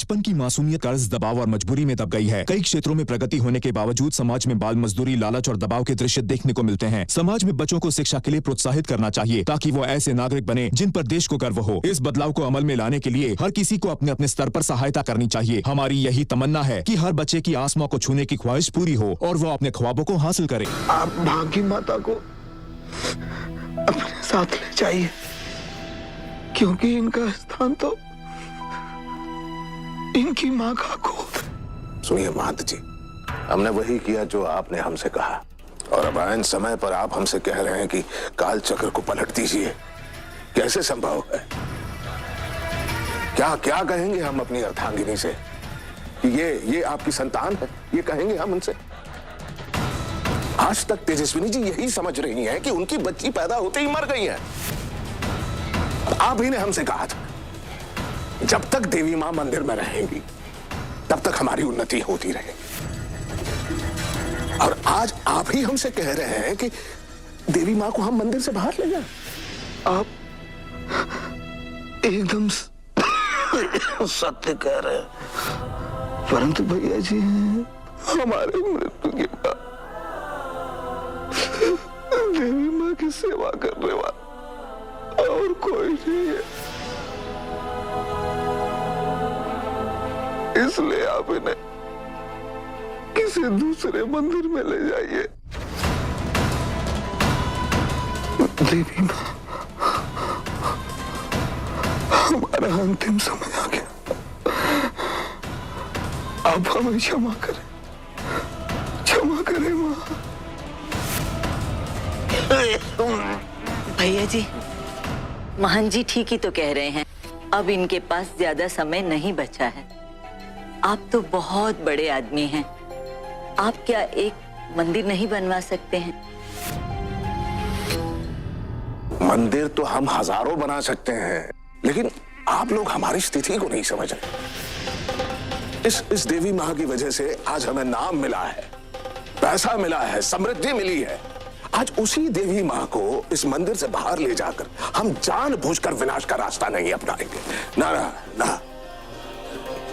बचपन की मासूमियत कर्ज, दबाव और मजबूरी में दब गई है। कई क्षेत्रों में प्रगति होने के बावजूद समाज में बाल मजदूरी, लालच और दबाव के दृश्य देखने को मिलते हैं। समाज में बच्चों को शिक्षा के लिए प्रोत्साहित करना चाहिए ताकि वो ऐसे नागरिक बने जिन पर देश को गर्व हो। इस बदलाव को अमल में लाने के लिए हर किसी को अपने अपने स्तर पर सहायता करनी चाहिए। हमारी यही तमन्ना है कि हर बच्चे की आसमां को छूने की ख्वाहिश पूरी हो और वो अपने ख्वाबों को हासिल करे। आप भागी माता को अपने साथ ले जाइए, क्योंकि इनका स्थान तो इनकी माँ का गोद। सुनिए महंत जी, हमने वही किया जो आपने हमसे कहा, और अब आयन समय पर आप हमसे कह रहे हैं कि काल चक्र को पलट दीजिए। कैसे संभव है? क्या क्या कहेंगे हम अपनी अर्धांगिनी से? ये आपकी संतान है, ये कहेंगे हम उनसे? आज तक तेजस्विनी जी यही समझ रही हैं कि उनकी बच्ची पैदा होते ही मर गई है। आप ही ने हमसे कहा था जब तक देवी मां मंदिर में रहेंगी तब तक हमारी उन्नति होती रहेगी, और आज आप ही हमसे कह रहे हैं कि देवी मां को हम मंदिर से बाहर ले जाएं। आप एकदम सत्य कह रहे हैं, परंतु भैया जी हमारे मृत्यु के बाद देवी मां की सेवा करने वाला और कोई नहीं है, इसलिए आप इन्हें किसी दूसरे मंदिर में ले जाइए। देवी मां, हमारा अंतिम समय आ गया, आप हमें क्षमा करें, क्षमा करें मां। भैया जी, महंत जी ठीक ही तो कह रहे हैं। अब इनके पास ज्यादा समय नहीं बचा है। आप तो बहुत बड़े आदमी हैं, आप क्या एक मंदिर नहीं बनवा सकते हैं? मंदिर तो हम हजारों बना सकते हैं, लेकिन आप लोग हमारी स्थिति को नहीं समझ रहे। इस देवी मां की वजह से आज हमें नाम मिला है, पैसा मिला है, समृद्धि मिली है। आज उसी देवी मां को इस मंदिर से बाहर ले जाकर हम जानबूझकर विनाश का रास्ता नहीं अपनाएंगे। ना ना ना,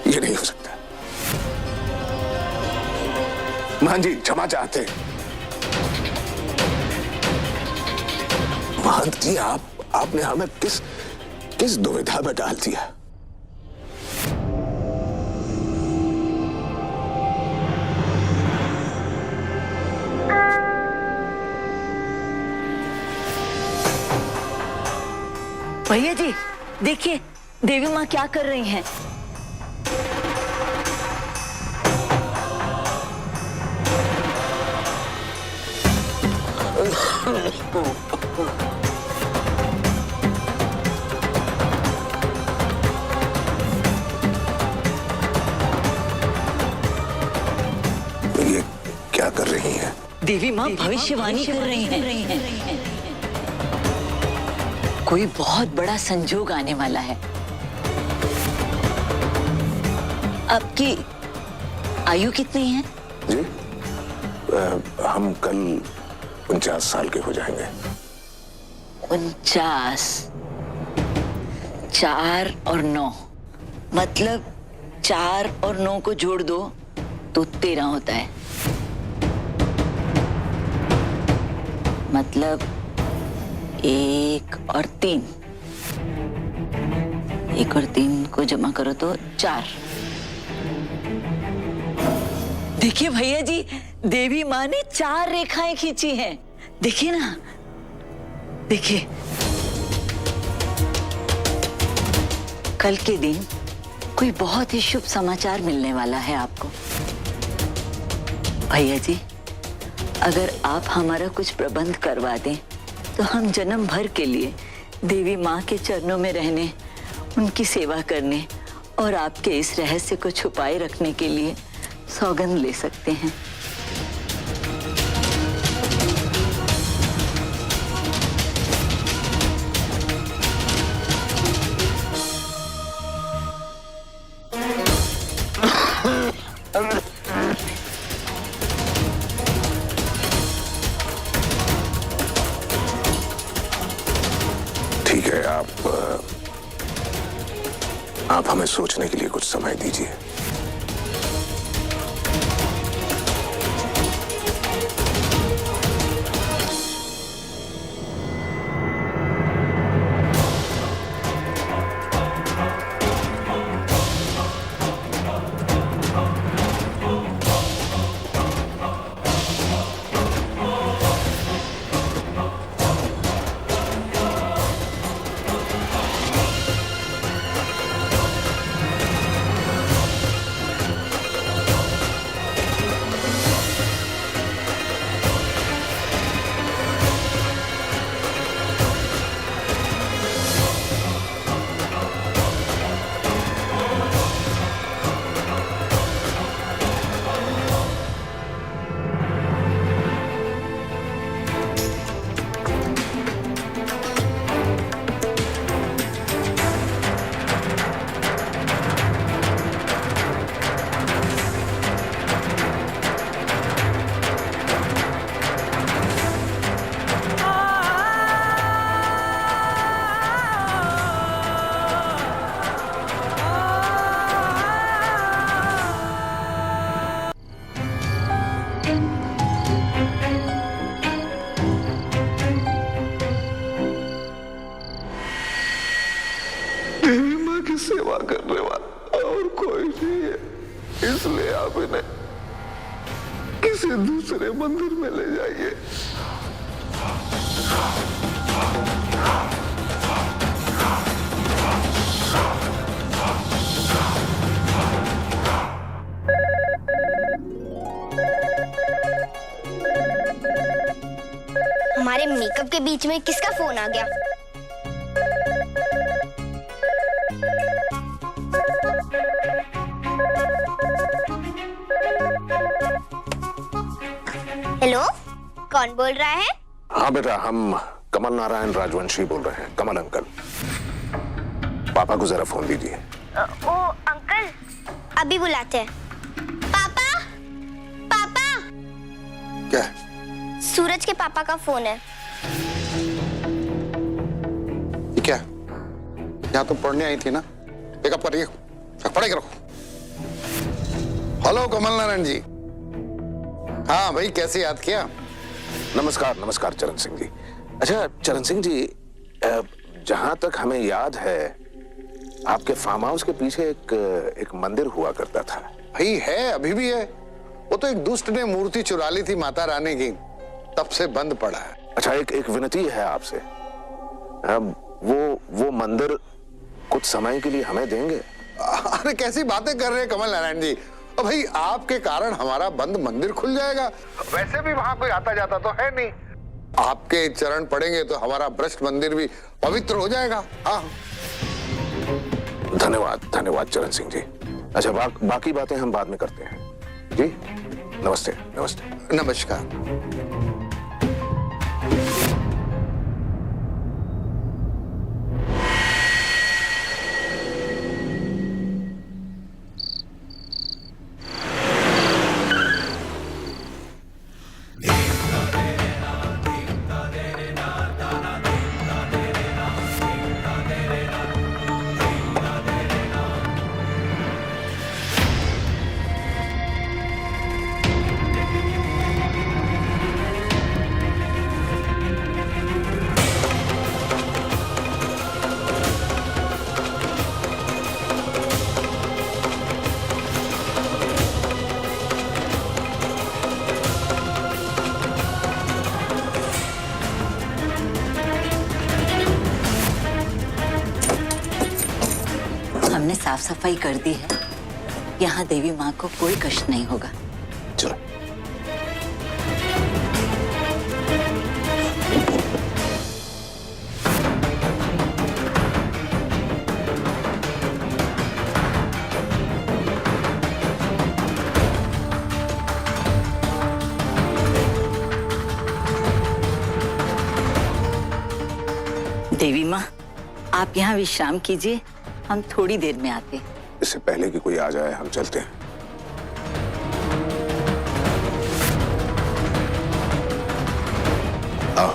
ये नहीं हो सकता। मान जी क्षमा चाहते हैं। महंत जी, आपने हमें किस दुविधा में डाल दिया? भैया जी देखिए, देवी माँ क्या कर रही हैं। ये क्या कर रही हैं? देवी माँ भविष्यवाणी कर रही हैं। कोई बहुत बड़ा संजोग आने वाला है। आपकी आयु कितनी है? जी, हम कल 49 साल के हो जाएंगे। 49, 4 और 9, मतलब 4 और 9 को जोड़ दो तो 13 होता है। मतलब 1 और 3, 1 और 3 को जमा करो तो 4। देखिए भैया जी, देवी माँ ने 4 रेखाएं खींची हैं। देखिए ना, देखिए। कल के दिन कोई बहुत ही शुभ समाचार मिलने वाला है आपको। भैया जी, अगर आप हमारा कुछ प्रबंध करवा दें तो हम जन्म भर के लिए देवी माँ के चरणों में रहने, उनकी सेवा करने और आपके इस रहस्य को छुपाए रखने के लिए सौगंध ले सकते हैं। ठीक है, आप हमें सोचने के लिए कुछ समय दीजिए। देवी माँ की सेवा करने वाला और कोई नहीं है, इसलिए आप इन्हें किसी दूसरे मंदिर में ले जाइए। हमारे मेकअप के बीच में किसका फोन आ गया? हेलो, कौन बोल रहा है? हाँ बेटा, हम कमल नारायण राजवंशी बोल रहे हैं। कमल अंकल, पापा को जरा फोन दीजिए। ओ अंकल, अभी बुलाते हैं। पापा, पापा। क्या? सूरज के पापा का फोन है। क्या? यहाँ तो पढ़ने आई थी ना, पिकअप करिए, पढ़ाई करो। हेलो कमल नारायण जी। हाँ भाई, कैसे याद किया? नमस्कार नमस्कार चरण सिंह जी। अच्छा चरण सिंह जी, जहां तक हमें याद है आपके फार्म हाउस के पीछे एक मंदिर हुआ करता था। भाई है, अभी भी है। वो तो एक दुष्ट ने मूर्ति चुरा ली थी माता रानी की, तब से बंद पड़ा है। अच्छा, एक विनती है आपसे, वो मंदिर कुछ समय के लिए हमें देंगे? अरे कैसी बातें कर रहे हैं कमल नारायण जी। अब भाई आपके कारण हमारा बंद मंदिर खुल जाएगा। वैसे भी वहां कोई आता जाता तो है नहीं। आपके चरण पड़ेंगे तो हमारा भ्रष्ट मंदिर भी पवित्र हो जाएगा। हाँ, धन्यवाद धन्यवाद चरण सिंह जी। अच्छा, बाकी बातें हम बाद में करते हैं जी। नमस्ते नमस्ते। नमस्कार। हमने साफ सफाई कर दी है, यहाँ देवी माँ को कोई कष्ट नहीं होगा। चलो। देवी माँ, आप यहाँ विश्राम कीजिए, हम थोड़ी देर में आते हैं। इससे पहले कि कोई आ जाए हम चलते हैं। आओ।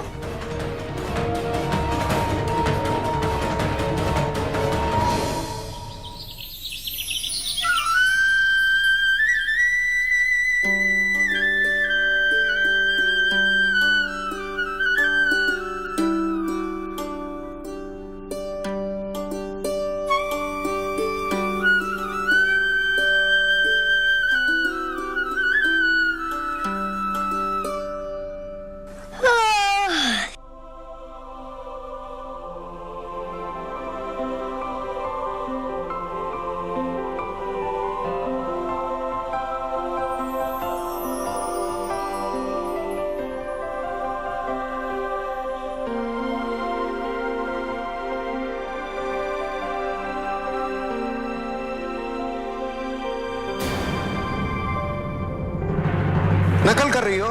रही हो?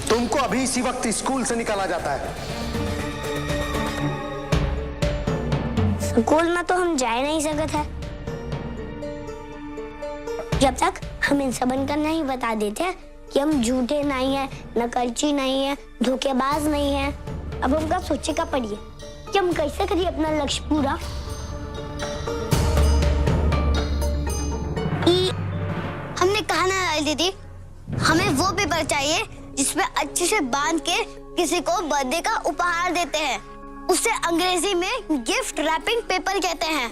तुमको अभी इसी वक्त स्कूल से निकाला जाता है। स्कूल में तो हम जा नहीं सकते हैं जब तक हम इन सबन का नहीं बता देते कि हम झूठे नहीं है, नकलची नहीं है, धोखेबाज नहीं है। अब हमका सोचे का पड़िए कि हम कैसे करिए अपना लक्ष्य पूरा। हमने कहा ना लाल दीदी, हमें वो पेपर चाहिए जिसमें अच्छे से बांध के किसी को बर्थडे का उपहार देते हैं। उसे अंग्रेजी में गिफ्ट रैपिंग पेपर कहते हैं।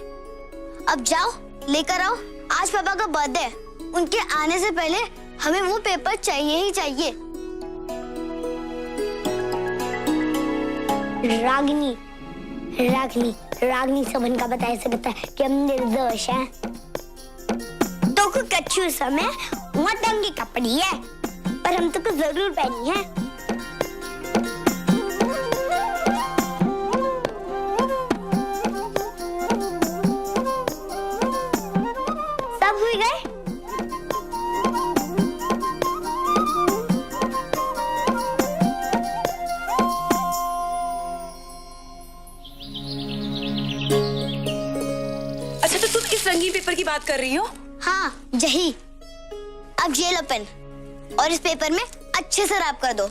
अब जाओ लेकर आओ, आज पापा का बर्थडे, उनके आने से पहले हमें वो पेपर चाहिए ही चाहिए। रागिनी रागिनी रागिनी सबन का बताया से बता कि हम निर्दोष हैं। तो को कच्चू समय वतंगी कपड़ी है, पर हम तो को जरूर पहनी है। सब हुई गए। अच्छा, तो तुम किस रंगीन पेपर की बात कर रही हो? हाँ यही। अब ये लो पेन और इस पेपर में अच्छे से रैप कर दो।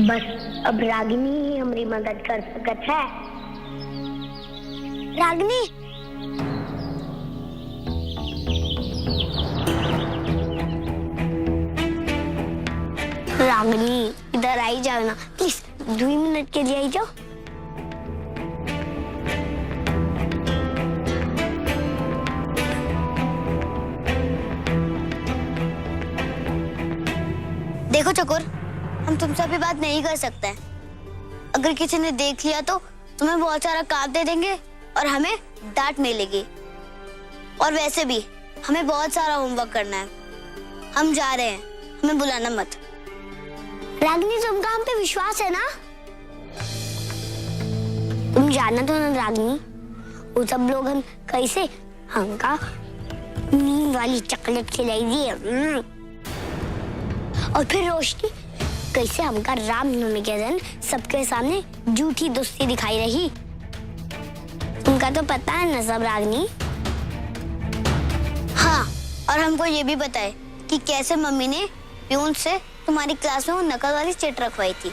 बस अब रागिनी ही हमारी मदद कर सकत है। रागिनी, रागिनी इधर आई जाओ ना प्लीज, 2 मिनट के लिए आई जाओ। देखो चकोर, हम तुमसे अभी बात नहीं कर सकते हैं। अगर किसी ने देख लिया तो तुम्हें बहुत सारा काम दे देंगे और हमें डांट मिलेगी। और वैसे भी हमें बहुत सारा होमवर्क करना है। हम जा रहे हैं, हमें बुलाना मत। रागिनी, तुमका हम पे विश्वास है ना? तुम जाना तो ना रागिनी, वो सब लोग हम कैसे हमका नींद वाली चॉकलेट खिलाई दी और फिर रोशनी कैसे हमका रामनवमी के दिन सबके सामने झूठी दोस्ती दिखाई रही। तुमका तो पता है ना सब रागिनी। हाँ, और हमको ये भी पता है कि कैसे मम्मी ने प्यून से तुम्हारी क्लास में वो नकल वाली चिट रखवाई थी।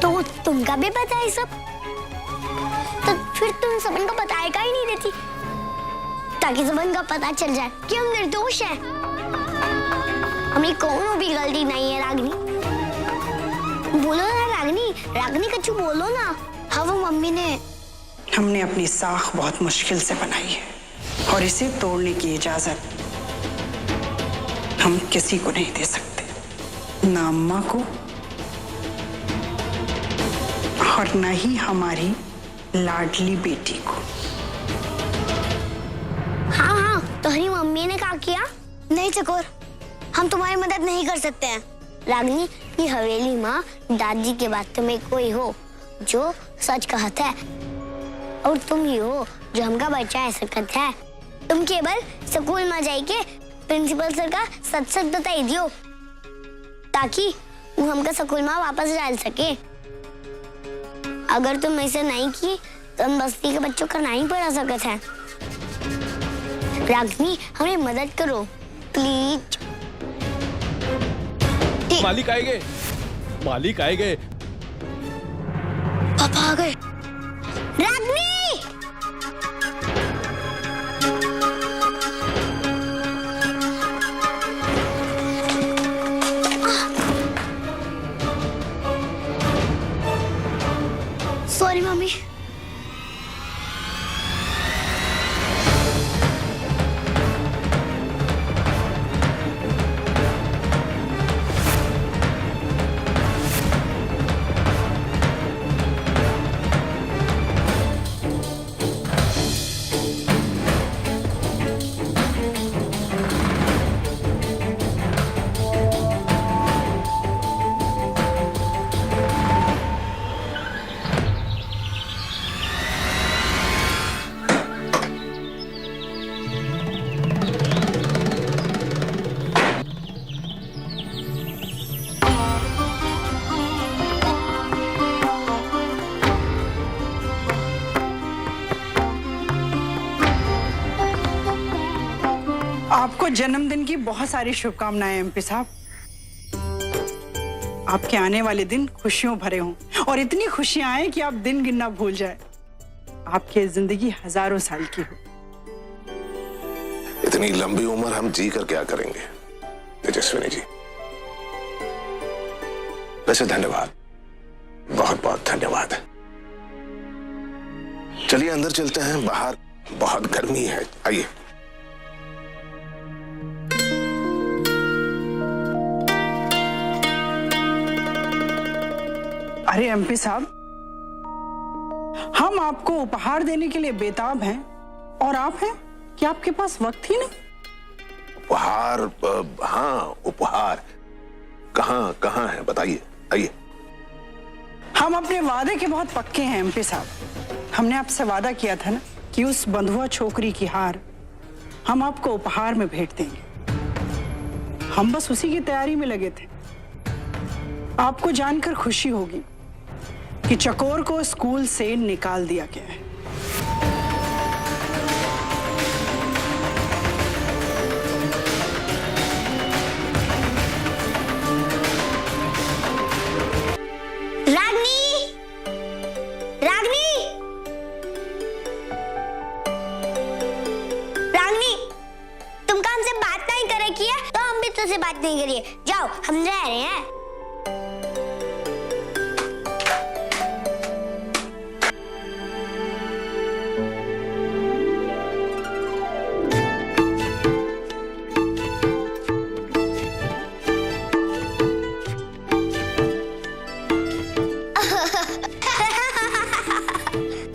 तो तुमका भी पता है सब? तो फिर तुम सबन को बताएगा ही नहीं देती, ताकि सबन का पता चल जाए कि हम निर्दोष हैं। हमें कोनो भी गलती नहीं है रागिनी। बोलो ना रागिनी, रागिनी कच्चू बोलो ना। हाँ, वो मम्मी ने। हमने अपनी साख बहुत मुश्किल से बनाई है और इसे तोड़ने की इजाजत हम किसी को नहीं दे सकते, ना अम्मा को और न ही हमारी लाडली बेटी को। हाँ हाँ, तुम्हारी मम्मी ने क्या किया? नहीं चकोर, हम तुम्हारी मदद नहीं कर सकते हैं। रागिनी, ये हवेली माँ दादी के बात में कोई हो जो सच कहता है, और तुम ही हो जो हमका बचा सकत है। तुम केवल स्कूल में जाके प्रिंसिपल सर का सच सच बताई दियो, ताकि वो हमका स्कूल में वापस डाल सके। अगर तुम ऐसे नहीं की तो हम बस्ती के बच्चों का नहीं पढ़ा सकते हैं। रागिनी, हमें मदद करो प्लीज। मालिक आएंगे, मालिक आएंगे। पापा आ गए। Ragini, sorry mummy. जन्मदिन की बहुत सारी शुभकामनाएं एमपी साहब। आपके आने वाले दिन खुशियों भरे हों और इतनी खुशियां आए कि आप दिन गिनना भूल जाए। आपकी जिंदगी हजारों साल की हो। इतनी लंबी उम्र हम जी कर क्या करेंगे तेजस्विनी जी। वैसे धन्यवाद, बहुत बहुत धन्यवाद। चलिए अंदर चलते हैं, बाहर बहुत गर्मी है। आइए। अरे एमपी साहब, हम आपको उपहार देने के लिए बेताब हैं और आप हैं कि आपके पास वक्त ही नहीं। उपहार? हाँ उपहार। कहाँ कहाँ है बताइए, आइए। हम अपने वादे के बहुत पक्के हैं एमपी साहब। हमने आपसे वादा किया था ना कि उस बंधुआ छोकरी की हार हम आपको उपहार में भेंट देंगे। हम बस उसी की तैयारी में लगे थे। आपको जानकर खुशी होगी कि चकोर को स्कूल से निकाल दिया गया है। रागनी, रागनी, रागनी, तुमका हमसे बात नहीं करे की है तो हम भी तुझसे बात नहीं करिए। जाओ, हम रह रहे हैं।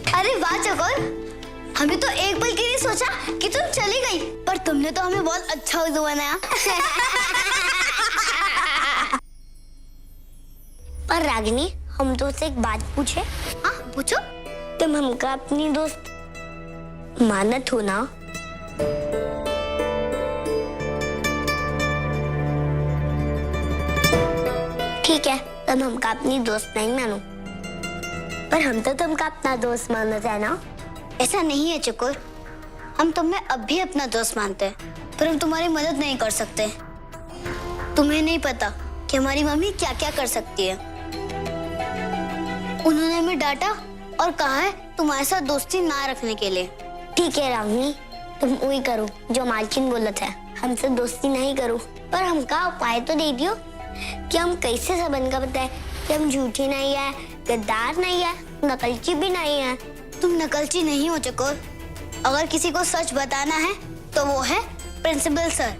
अरे वाह चकोर, हमें तो एक पल के लिए सोचा कि तुम चली गई, पर तुमने तो हमें बहुत अच्छा उद्दू बनाया। पर रागिनी, हम तुमसे एक बात पूछे? हाँ पूछो। तुम हमका अपनी दोस्त मानत हो ना? ठीक है, तुम हमका अपनी दोस्त नहीं मानो, पर हम तो तुमका अपना दोस्त मानते हैं ना? ऐसा नहीं है चकोर, हम तुम्हें अब भी अपना दोस्त मानते हैं, पर हम तुम्हारी मदद नहीं कर सकते। तुम्हें नहीं पता कि हमारी मम्मी क्या क्या कर सकती है। उन्होंने हमें डांटा और कहा है तुम्हारे साथ दोस्ती ना रखने के लिए। ठीक है रागिनी, तुम वही करो जो मालकिन बोलत है, हमसे दोस्ती नहीं करो। पर हमका उपाय तो दे दियो कि हम कैसे सबन का बताए कि हम झूठी नहीं है, गद्दार नहीं है, नकलची भी नहीं है। तुम नकलची नहीं हो चकोर। अगर किसी को सच बताना है तो वो है प्रिंसिपल सर,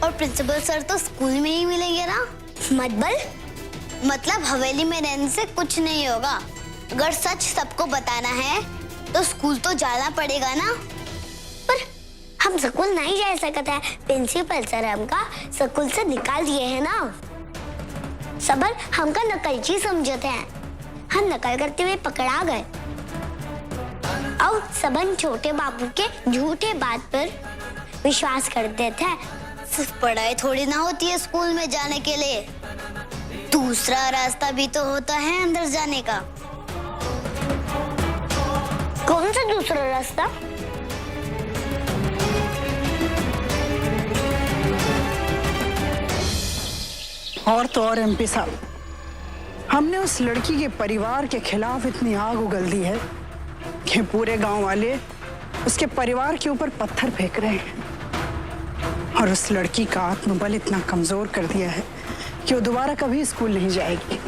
और प्रिंसिपल सर तो स्कूल में ही मिलेंगे ना। मतलब हवेली में रहने से कुछ नहीं होगा। अगर सच सबको बताना है तो स्कूल तो जाना पड़ेगा ना। पर हम स्कूल नहीं जा सकते हैं, प्रिंसिपल सर हमका स्कूल से निकाल दिए हैं ना। सबर हमका नकलची समझते हैं, हम नकल करते हुए पकड़ा गए और सबन छोटे बाबू के झूठे बात पर विश्वास करते थे। सिर्फ पढ़ाई थोड़ी ना होती है स्कूल में जाने के लिए, दूसरा रास्ता भी तो होता है अंदर जाने का। कौन सा दूसरा रास्ता? और तो और एमपी साहब, हमने उस लड़की के परिवार के खिलाफ इतनी आग उगल दी है कि पूरे गांव वाले उसके परिवार के ऊपर पत्थर फेंक रहे हैं, और उस लड़की का आत्मबल इतना कमजोर कर दिया है कि वो दोबारा कभी स्कूल नहीं जाएगी।